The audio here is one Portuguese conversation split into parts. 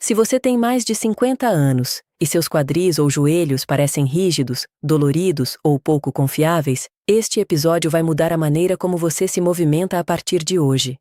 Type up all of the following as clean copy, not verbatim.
Se você tem mais de 50 anos e seus quadris ou joelhos parecem rígidos, doloridos ou pouco confiáveis, este episódio vai mudar a maneira como você se movimenta a partir de hoje.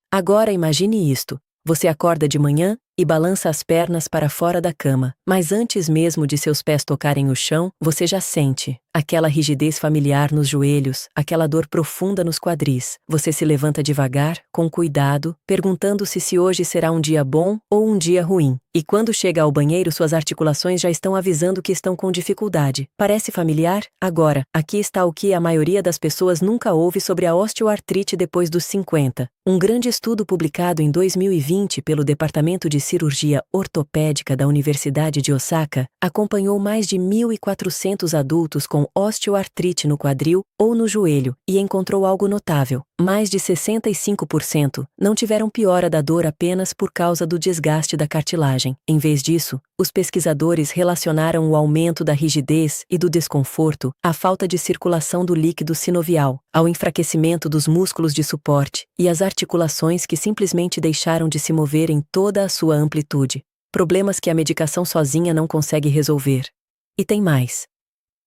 Agora imagine isto: você acorda de manhã e balança as pernas para fora da cama, mas antes mesmo de seus pés tocarem o chão, você já sente aquela rigidez familiar nos joelhos, aquela dor profunda nos quadris. Você se levanta devagar, com cuidado, perguntando-se se hoje será um dia bom ou um dia ruim. E quando chega ao banheiro, suas articulações já estão avisando que estão com dificuldade. Parece familiar? Agora, aqui está o que a maioria das pessoas nunca ouve sobre a osteoartrite depois dos 50. Um grande estudo publicado em 2020 pelo Departamento de Cirurgia Ortopédica da Universidade de Osaka acompanhou mais de 1.400 adultos com osteoartrite no quadril ou no joelho e encontrou algo notável. Mais de 65% não tiveram piora da dor apenas por causa do desgaste da cartilagem. Em vez disso, os pesquisadores relacionaram o aumento da rigidez e do desconforto à falta de circulação do líquido sinovial, ao enfraquecimento dos músculos de suporte e às articulações que simplesmente deixaram de se mover em toda a sua amplitude. Problemas que a medicação sozinha não consegue resolver. E tem mais.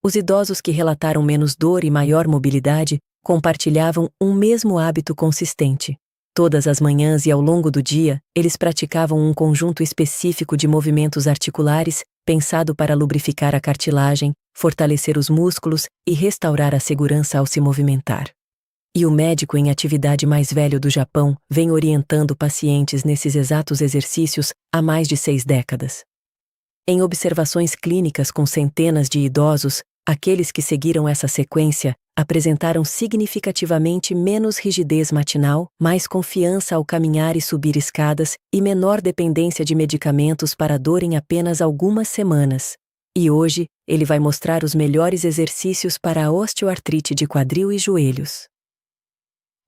Os idosos que relataram menos dor e maior mobilidade compartilhavam um mesmo hábito consistente. Todas as manhãs e ao longo do dia, eles praticavam um conjunto específico de movimentos articulares, pensado para lubrificar a cartilagem, fortalecer os músculos e restaurar a segurança ao se movimentar. E o médico em atividade mais velho do Japão vem orientando pacientes nesses exatos exercícios há mais de 6 décadas. Em observações clínicas com centenas de idosos, aqueles que seguiram essa sequência apresentaram significativamente menos rigidez matinal, mais confiança ao caminhar e subir escadas e menor dependência de medicamentos para dor em apenas algumas semanas. E hoje, ele vai mostrar os melhores exercícios para a osteoartrite de quadril e joelhos.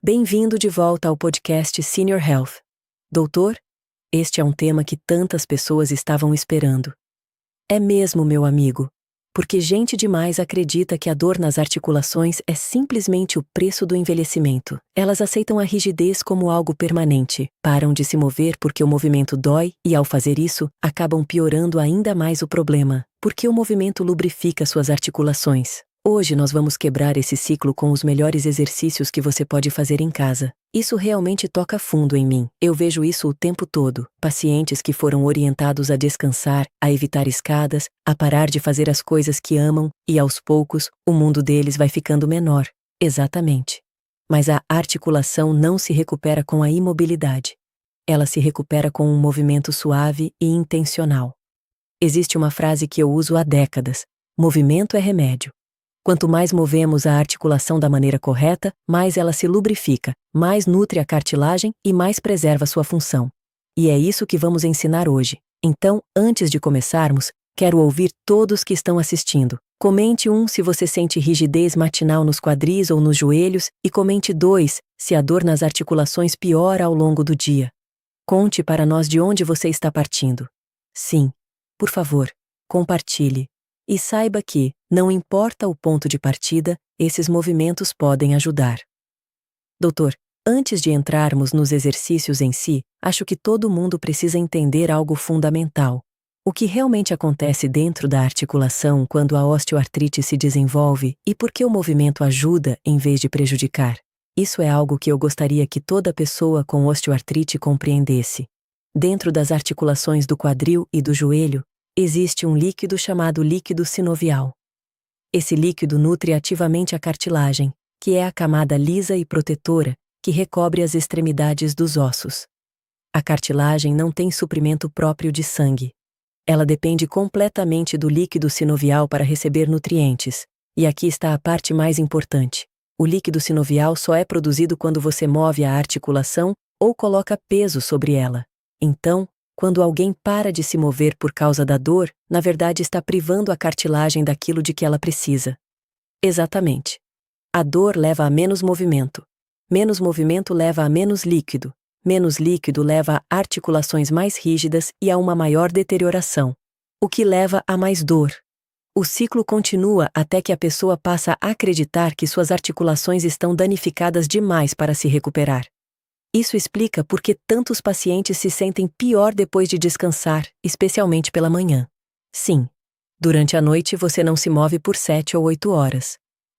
Bem-vindo de volta ao podcast Senior Health. Doutor, este é um tema que tantas pessoas estavam esperando. É mesmo, meu amigo, porque gente demais acredita que a dor nas articulações é simplesmente o preço do envelhecimento. Elas aceitam a rigidez como algo permanente, param de se mover porque o movimento dói e, ao fazer isso, acabam piorando ainda mais o problema, porque o movimento lubrifica suas articulações. Hoje nós vamos quebrar esse ciclo com os melhores exercícios que você pode fazer em casa. Isso realmente toca fundo em mim. Eu vejo isso o tempo todo. Pacientes que foram orientados a descansar, a evitar escadas, a parar de fazer as coisas que amam, e aos poucos, o mundo deles vai ficando menor. Exatamente. Mas a articulação não se recupera com a imobilidade. Ela se recupera com um movimento suave e intencional. Existe uma frase que eu uso há décadas: movimento é remédio. Quanto mais movemos a articulação da maneira correta, mais ela se lubrifica, mais nutre a cartilagem e mais preserva sua função. E é isso que vamos ensinar hoje. Então, antes de começarmos, quero ouvir todos que estão assistindo. Comente 1 se você sente rigidez matinal nos quadris ou nos joelhos e comente 2 se a dor nas articulações piora ao longo do dia. Conte para nós de onde você está partindo. Sim, por favor, compartilhe. E saiba que, não importa o ponto de partida, esses movimentos podem ajudar. Doutor, antes de entrarmos nos exercícios em si, acho que todo mundo precisa entender algo fundamental. O que realmente acontece dentro da articulação quando a osteoartrite se desenvolve e por que o movimento ajuda em vez de prejudicar. Isso é algo que eu gostaria que toda pessoa com osteoartrite compreendesse. Dentro das articulações do quadril e do joelho, existe um líquido chamado líquido sinovial. Esse líquido nutre ativamente a cartilagem, que é a camada lisa e protetora que recobre as extremidades dos ossos. A cartilagem não tem suprimento próprio de sangue. Ela depende completamente do líquido sinovial para receber nutrientes, e aqui está a parte mais importante. O líquido sinovial só é produzido quando você move a articulação ou coloca peso sobre ela. Então, quando alguém para de se mover por causa da dor, na verdade está privando a cartilagem daquilo de que ela precisa. Exatamente. A dor leva a menos movimento. Menos movimento leva a menos líquido. Menos líquido leva a articulações mais rígidas e a uma maior deterioração, o que leva a mais dor. O ciclo continua até que a pessoa passa a acreditar que suas articulações estão danificadas demais para se recuperar. Isso explica por que tantos pacientes se sentem pior depois de descansar, especialmente pela manhã. Sim, durante a noite você não se move por 7 ou 8 horas.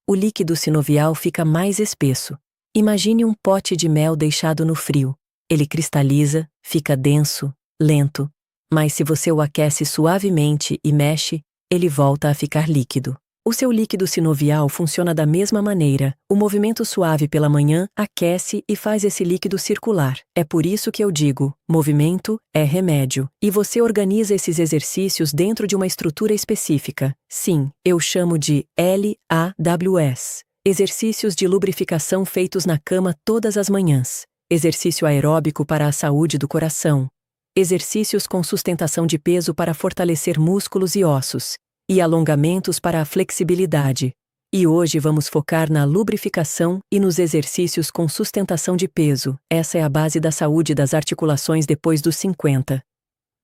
O líquido sinovial fica mais espesso. Imagine um pote de mel deixado no frio. Ele cristaliza, fica denso, lento, mas se você o aquece suavemente e mexe, ele volta a ficar líquido. O seu líquido sinovial funciona da mesma maneira. O movimento suave pela manhã aquece e faz esse líquido circular. É por isso que eu digo, movimento é remédio. E você organiza esses exercícios dentro de uma estrutura específica. Sim, eu chamo de LAWS. Exercícios de lubrificação feitos na cama todas as manhãs. Exercício aeróbico para a saúde do coração. Exercícios com sustentação de peso para fortalecer músculos e ossos. E alongamentos para a flexibilidade. E hoje vamos focar na lubrificação e nos exercícios com sustentação de peso. Essa é a base da saúde das articulações depois dos 50.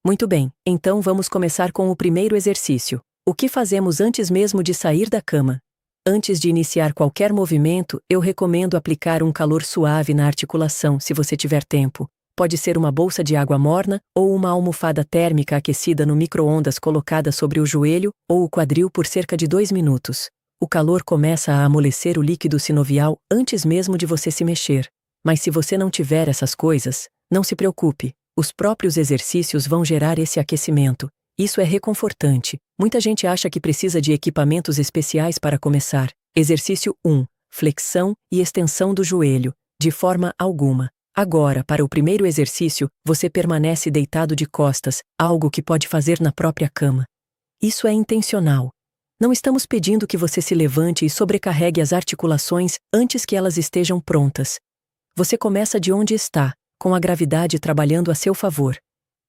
Muito bem, então vamos começar com o primeiro exercício. O que fazemos antes mesmo de sair da cama? Antes de iniciar qualquer movimento, eu recomendo aplicar um calor suave na articulação, se você tiver tempo. Pode ser uma bolsa de água morna ou uma almofada térmica aquecida no micro-ondas colocada sobre o joelho ou o quadril por cerca de 2 minutos. O calor começa a amolecer o líquido sinovial antes mesmo de você se mexer. Mas se você não tiver essas coisas, não se preocupe. Os próprios exercícios vão gerar esse aquecimento. Isso é reconfortante. Muita gente acha que precisa de equipamentos especiais para começar. Exercício 1. Flexão e extensão do joelho. De forma alguma. Agora, para o primeiro exercício, você permanece deitado de costas, algo que pode fazer na própria cama. Isso é intencional. Não estamos pedindo que você se levante e sobrecarregue as articulações antes que elas estejam prontas. Você começa de onde está, com a gravidade trabalhando a seu favor.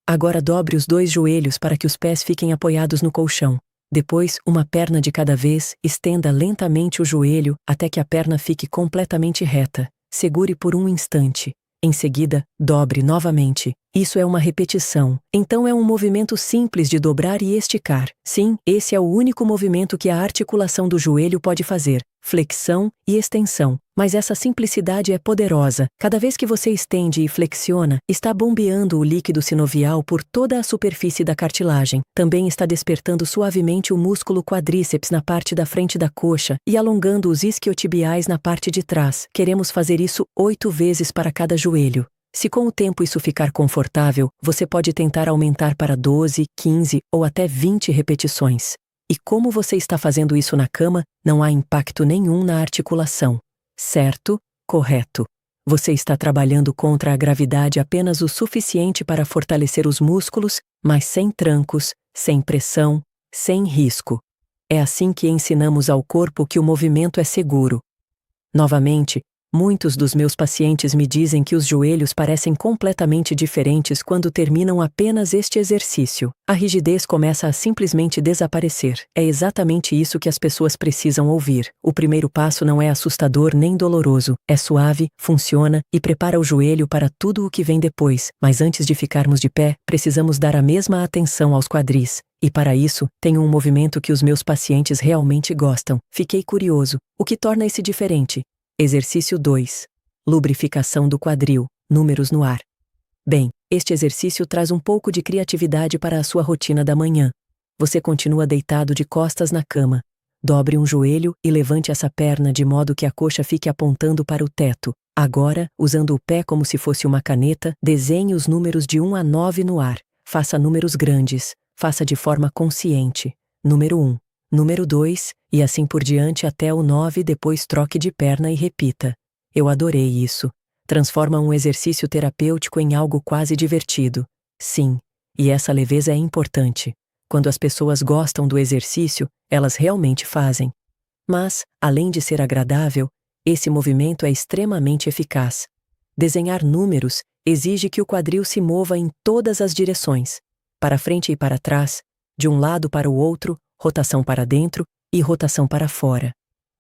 Agora dobre os 2 joelhos para que os pés fiquem apoiados no colchão. Depois, uma perna de cada vez, estenda lentamente o joelho até que a perna fique completamente reta. Segure por um instante. Em seguida, dobre novamente. Isso é uma repetição. Então é um movimento simples de dobrar e esticar. Sim, esse é o único movimento que a articulação do joelho pode fazer. Flexão e extensão. Mas essa simplicidade é poderosa. Cada vez que você estende e flexiona, está bombeando o líquido sinovial por toda a superfície da cartilagem. Também está despertando suavemente o músculo quadríceps na parte da frente da coxa e alongando os isquiotibiais na parte de trás. Queremos fazer isso 8 vezes para cada joelho. Se com o tempo isso ficar confortável, você pode tentar aumentar para 12, 15 ou até 20 repetições. E como você está fazendo isso na cama, não há impacto nenhum na articulação. Certo? Correto. Você está trabalhando contra a gravidade apenas o suficiente para fortalecer os músculos, mas sem trancos, sem pressão, sem risco. É assim que ensinamos ao corpo que o movimento é seguro. Novamente, muitos dos meus pacientes me dizem que os joelhos parecem completamente diferentes quando terminam apenas este exercício. A rigidez começa a simplesmente desaparecer. É exatamente isso que as pessoas precisam ouvir. O primeiro passo não é assustador nem doloroso. É suave, funciona e prepara o joelho para tudo o que vem depois. Mas antes de ficarmos de pé, precisamos dar a mesma atenção aos quadris. E para isso, tenho um movimento que os meus pacientes realmente gostam. Fiquei curioso. O que torna esse diferente? Exercício 2. Lubrificação do quadril. Números no ar. Bem, este exercício traz um pouco de criatividade para a sua rotina da manhã. Você continua deitado de costas na cama. Dobre um joelho e levante essa perna de modo que a coxa fique apontando para o teto. Agora, usando o pé como se fosse uma caneta, desenhe os números de 1 a 9 no ar. Faça números grandes. Faça de forma consciente. Número 1. Número 2, e assim por diante até o 9, depois troque de perna e repita. Eu adorei isso. Transforma um exercício terapêutico em algo quase divertido. Sim, e essa leveza é importante. Quando as pessoas gostam do exercício, elas realmente fazem. Mas, além de ser agradável, esse movimento é extremamente eficaz. Desenhar números exige que o quadril se mova em todas as direções. Para frente e para trás, de um lado para o outro, rotação para dentro e rotação para fora.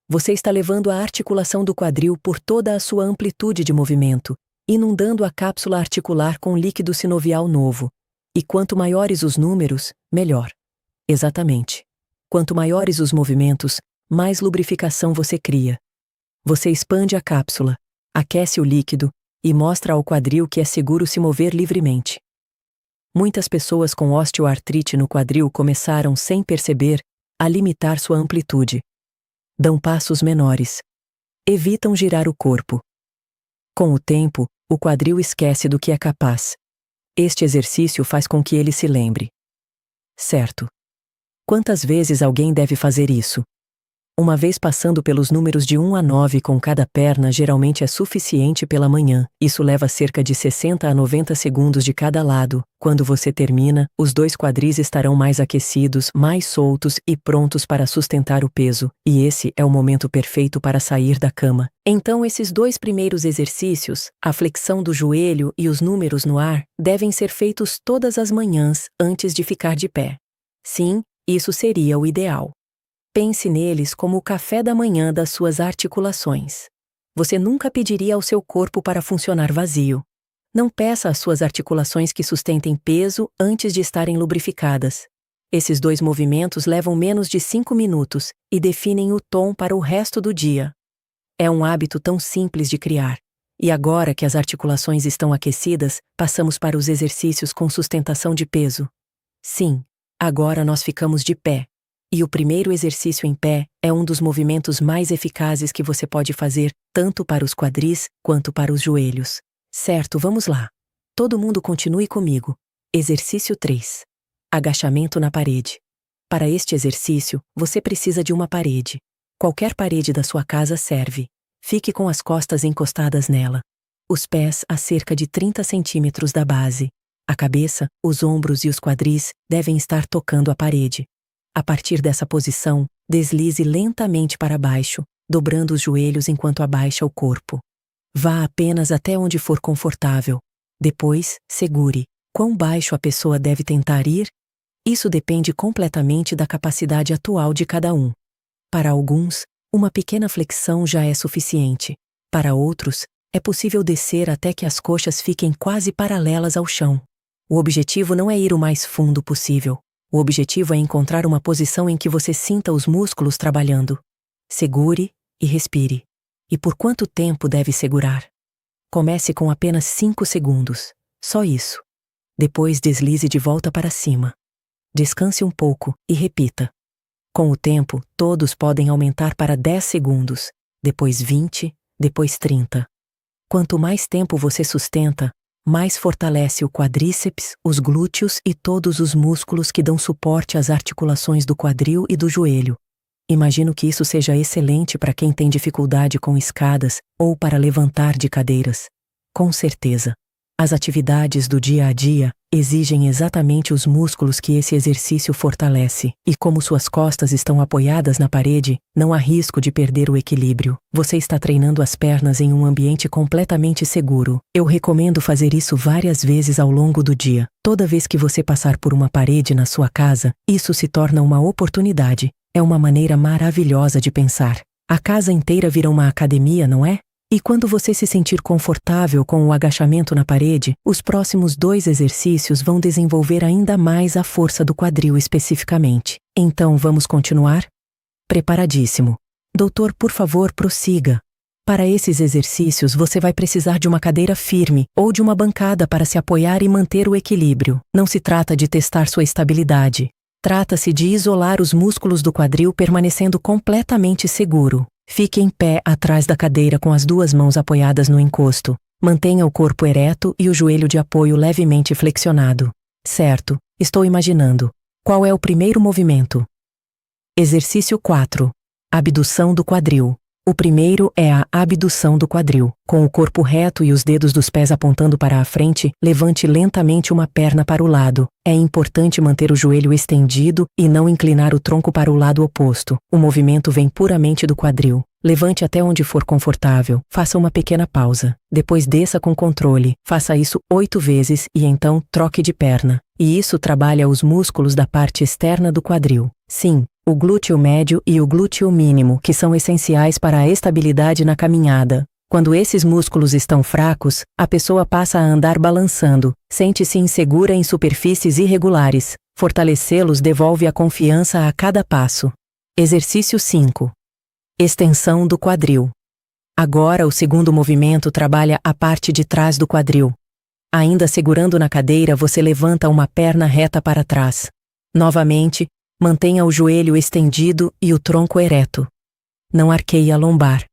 Você está levando a articulação do quadril por toda a sua amplitude de movimento, inundando a cápsula articular com líquido sinovial novo. E quanto maiores os números, melhor. Exatamente. Quanto maiores os movimentos, mais lubrificação você cria. Você expande a cápsula, aquece o líquido, e mostra ao quadril que é seguro se mover livremente. Muitas pessoas com osteoartrite no quadril começaram, sem perceber, a limitar sua amplitude. Dão passos menores. Evitam girar o corpo. Com o tempo, o quadril esquece do que é capaz. Este exercício faz com que ele se lembre. Certo. Quantas vezes alguém deve fazer isso? Uma vez passando pelos números de 1 a 9 com cada perna geralmente é suficiente pela manhã. Isso leva cerca de 60 a 90 segundos de cada lado. Quando você termina, os dois quadris estarão mais aquecidos, mais soltos e prontos para sustentar o peso. E esse é o momento perfeito para sair da cama. Então esses dois primeiros exercícios, a flexão do joelho e os números no ar, devem ser feitos todas as manhãs antes de ficar de pé. Sim, isso seria o ideal. Pense neles como o café da manhã das suas articulações. Você nunca pediria ao seu corpo para funcionar vazio. Não peça às suas articulações que sustentem peso antes de estarem lubrificadas. Esses dois movimentos levam menos de 5 minutos e definem o tom para o resto do dia. É um hábito tão simples de criar. E agora que as articulações estão aquecidas, passamos para os exercícios com sustentação de peso. Sim, agora nós ficamos de pé. E o primeiro exercício em pé é um dos movimentos mais eficazes que você pode fazer, tanto para os quadris quanto para os joelhos. Certo, vamos lá. Todo mundo continue comigo. Exercício 3. Agachamento na parede. Para este exercício, você precisa de uma parede. Qualquer parede da sua casa serve. Fique com as costas encostadas nela. Os pés a cerca de 30 centímetros da base. A cabeça, os ombros e os quadris devem estar tocando a parede. A partir dessa posição, deslize lentamente para baixo, dobrando os joelhos enquanto abaixa o corpo. Vá apenas até onde for confortável. Depois, segure. Quão baixo a pessoa deve tentar ir? Isso depende completamente da capacidade atual de cada um. Para alguns, uma pequena flexão já é suficiente. Para outros, é possível descer até que as coxas fiquem quase paralelas ao chão. O objetivo não é ir o mais fundo possível. O objetivo é encontrar uma posição em que você sinta os músculos trabalhando. Segure e respire. E por quanto tempo deve segurar? Comece com apenas 5 segundos. Só isso. Depois deslize de volta para cima. Descanse um pouco e repita. Com o tempo, todos podem aumentar para 10 segundos, depois 20, depois 30. Quanto mais tempo você sustenta, mais fortalece o quadríceps, os glúteos e todos os músculos que dão suporte às articulações do quadril e do joelho. Imagino que isso seja excelente para quem tem dificuldade com escadas ou para levantar de cadeiras. Com certeza. As atividades do dia a dia exigem exatamente os músculos que esse exercício fortalece, e como suas costas estão apoiadas na parede, não há risco de perder o equilíbrio. Você está treinando as pernas em um ambiente completamente seguro. Eu recomendo fazer isso várias vezes ao longo do dia. Toda vez que você passar por uma parede na sua casa, isso se torna uma oportunidade. É uma maneira maravilhosa de pensar. A casa inteira vira uma academia, não é? E quando você se sentir confortável com o agachamento na parede, os próximos 2 exercícios vão desenvolver ainda mais a força do quadril especificamente. Então vamos continuar? Preparadíssimo. Doutor, por favor, prossiga. Para esses exercícios você vai precisar de uma cadeira firme ou de uma bancada para se apoiar e manter o equilíbrio. Não se trata de testar sua estabilidade. Trata-se de isolar os músculos do quadril permanecendo completamente seguro. Fique em pé atrás da cadeira com as 2 mãos apoiadas no encosto. Mantenha o corpo ereto e o joelho de apoio levemente flexionado. Certo, estou imaginando. Qual é o primeiro movimento? Exercício 4. Abdução do quadril. O primeiro é a abdução do quadril. Com o corpo reto e os dedos dos pés apontando para a frente, levante lentamente uma perna para o lado. É importante manter o joelho estendido e não inclinar o tronco para o lado oposto. O movimento vem puramente do quadril. Levante até onde for confortável. Faça uma pequena pausa. Depois desça com controle. Faça isso 8 vezes e então troque de perna. E isso trabalha os músculos da parte externa do quadril. Sim, o glúteo médio e o glúteo mínimo, que são essenciais para a estabilidade na caminhada. Quando esses músculos estão fracos, a pessoa passa a andar balançando, sente-se insegura em superfícies irregulares. Fortalecê-los devolve a confiança a cada passo. Exercício 5. Extensão do quadril. Agora o segundo movimento trabalha a parte de trás do quadril. Ainda segurando na cadeira, você levanta uma perna reta para trás. Novamente, mantenha o joelho estendido e o tronco ereto. Não arqueie a lombar.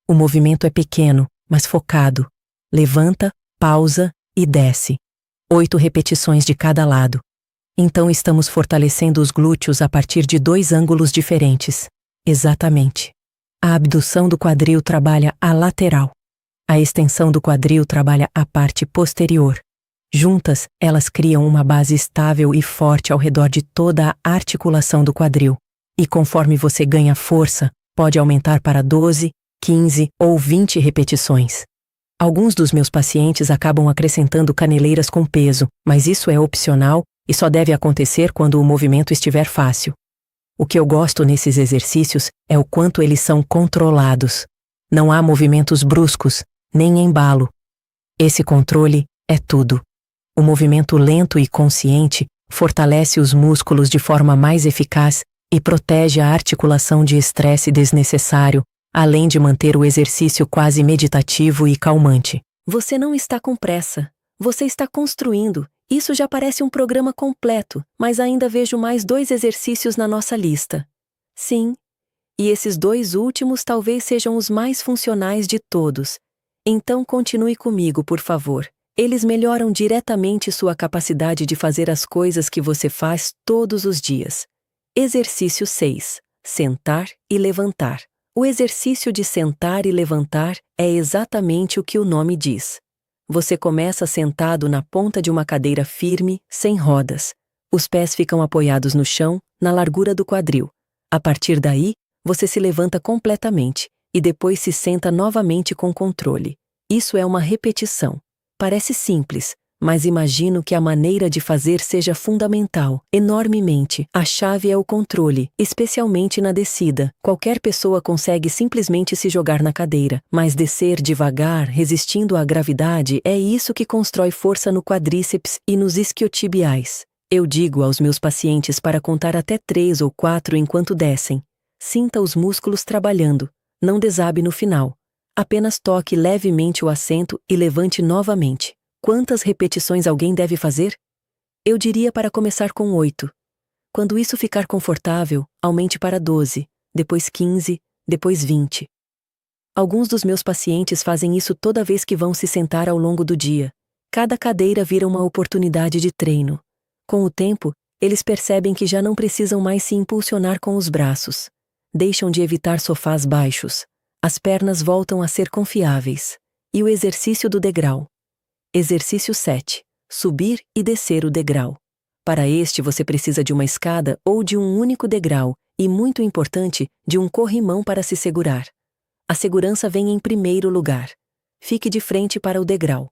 O movimento é pequeno, mas focado. Levanta, pausa e desce. 8 repetições de cada lado. Então estamos fortalecendo os glúteos a partir de 2 ângulos diferentes. Exatamente. A abdução do quadril trabalha a lateral. A extensão do quadril trabalha a parte posterior. Juntas, elas criam uma base estável e forte ao redor de toda a articulação do quadril. E conforme você ganha força, pode aumentar para 12, 15 ou 20 repetições. Alguns dos meus pacientes acabam acrescentando caneleiras com peso, mas isso é opcional e só deve acontecer quando o movimento estiver fácil. O que eu gosto nesses exercícios é o quanto eles são controlados. Não há movimentos bruscos, nem embalo. Esse controle é tudo. O movimento lento e consciente fortalece os músculos de forma mais eficaz e protege a articulação de estresse desnecessário, além de manter o exercício quase meditativo e calmante. Você não está com pressa. Você está construindo. Isso já parece um programa completo, mas ainda vejo mais 2 exercícios na nossa lista. Sim, e esses 2 últimos talvez sejam os mais funcionais de todos. Então continue comigo, por favor. Eles melhoram diretamente sua capacidade de fazer as coisas que você faz todos os dias. Exercício 6. Sentar e levantar. O exercício de sentar e levantar é exatamente o que o nome diz. Você começa sentado na ponta de uma cadeira firme, sem rodas. Os pés ficam apoiados no chão, na largura do quadril. A partir daí, você se levanta completamente e depois se senta novamente com controle. Isso é uma repetição. Parece simples, mas imagino que a maneira de fazer seja fundamental, enormemente. A chave é o controle, especialmente na descida. Qualquer pessoa consegue simplesmente se jogar na cadeira, mas descer devagar, resistindo à gravidade, é isso que constrói força no quadríceps e nos isquiotibiais. Eu digo aos meus pacientes para contar até 3 ou 4 enquanto descem. Sinta os músculos trabalhando. Não desabe no final. Apenas toque levemente o assento e levante novamente. Quantas repetições alguém deve fazer? Eu diria para começar com 8. Quando isso ficar confortável, aumente para 12, depois 15, depois 20. Alguns dos meus pacientes fazem isso toda vez que vão se sentar ao longo do dia. Cada cadeira vira uma oportunidade de treino. Com o tempo, eles percebem que já não precisam mais se impulsionar com os braços. Deixam de evitar sofás baixos. As pernas voltam a ser confiáveis. E o exercício do degrau. Exercício 7. Subir e descer o degrau. Para este você precisa de uma escada ou de um único degrau e, muito importante, de um corrimão para se segurar. A segurança vem em primeiro lugar. Fique de frente para o degrau.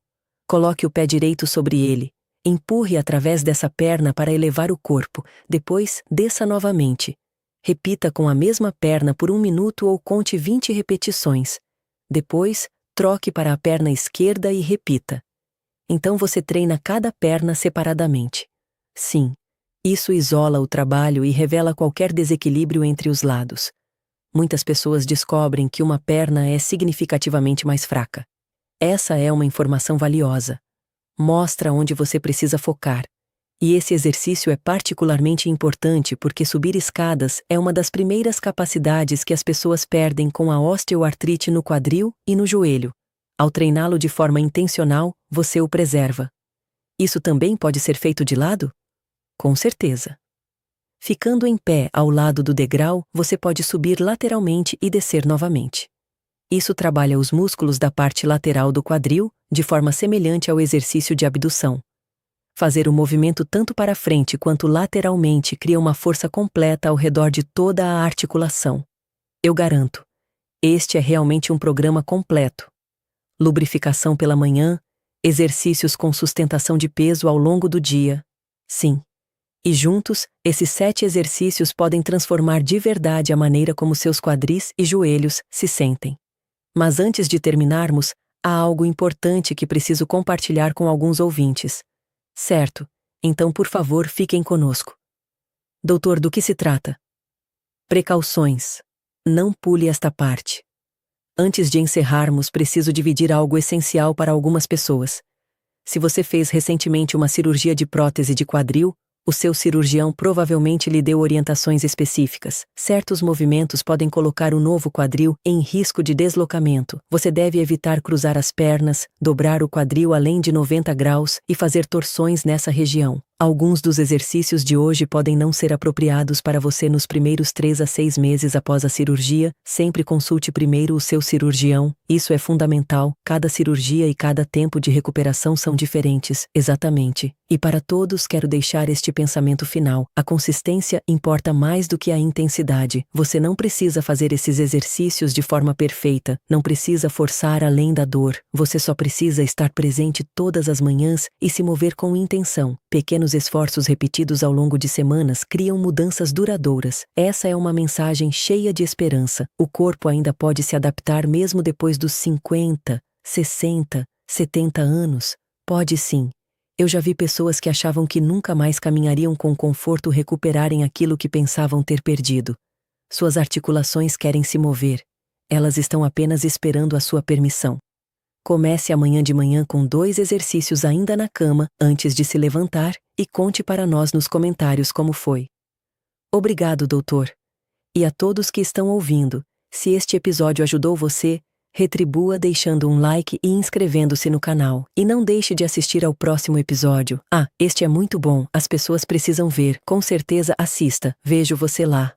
Coloque o pé direito sobre ele. Empurre através dessa perna para elevar o corpo. Depois, desça novamente. Repita com a mesma perna por 1 minuto ou conte 20 repetições. Depois, troque para a perna esquerda e repita. Então você treina cada perna separadamente. Sim, isso isola o trabalho e revela qualquer desequilíbrio entre os lados. Muitas pessoas descobrem que uma perna é significativamente mais fraca. Essa é uma informação valiosa. Mostra onde você precisa focar. E esse exercício é particularmente importante porque subir escadas é uma das primeiras capacidades que as pessoas perdem com a osteoartrite no quadril e no joelho. Ao treiná-lo de forma intencional, você o preserva. Isso também pode ser feito de lado? Com certeza. Ficando em pé ao lado do degrau, você pode subir lateralmente e descer novamente. Isso trabalha os músculos da parte lateral do quadril, de forma semelhante ao exercício de abdução. Fazer o movimento tanto para frente quanto lateralmente cria uma força completa ao redor de toda a articulação. Eu garanto, este é realmente um programa completo. Lubrificação pela manhã, exercícios com sustentação de peso ao longo do dia. Sim. E juntos, esses 7 exercícios podem transformar de verdade a maneira como seus quadris e joelhos se sentem. Mas antes de terminarmos, há algo importante que preciso compartilhar com alguns ouvintes. Certo, então por favor fiquem conosco. Doutor, do que se trata? Precauções. Não pule esta parte. Antes de encerrarmos, preciso dividir algo essencial para algumas pessoas. Se você fez recentemente uma cirurgia de prótese de quadril, o seu cirurgião provavelmente lhe deu orientações específicas. Certos movimentos podem colocar o novo quadril em risco de deslocamento. Você deve evitar cruzar as pernas, dobrar o quadril além de 90 graus e fazer torções nessa região. Alguns dos exercícios de hoje podem não ser apropriados para você nos primeiros 3 a 6 meses após a cirurgia. Sempre consulte primeiro o seu cirurgião. Isso é fundamental. Cada cirurgia e cada tempo de recuperação são diferentes. Exatamente. E para todos quero deixar este pensamento final. A consistência importa mais do que a intensidade. Você não precisa fazer esses exercícios de forma perfeita. Não precisa forçar além da dor. Você só precisa estar presente todas as manhãs e se mover com intenção. Pequenos esforços repetidos ao longo de semanas criam mudanças duradouras. Essa é uma mensagem cheia de esperança. O corpo ainda pode se adaptar mesmo depois dos 50, 60, 70 anos. Pode sim. Eu já vi pessoas que achavam que nunca mais caminhariam com conforto recuperarem aquilo que pensavam ter perdido. Suas articulações querem se mover. Elas estão apenas esperando a sua permissão. Comece amanhã de manhã com 2 exercícios ainda na cama, antes de se levantar, e conte para nós nos comentários como foi. Obrigado, doutor. E a todos que estão ouvindo, se este episódio ajudou você, retribua deixando um like e inscrevendo-se no canal. E não deixe de assistir ao próximo episódio. Este é muito bom, as pessoas precisam ver. Com certeza assista. Vejo você lá.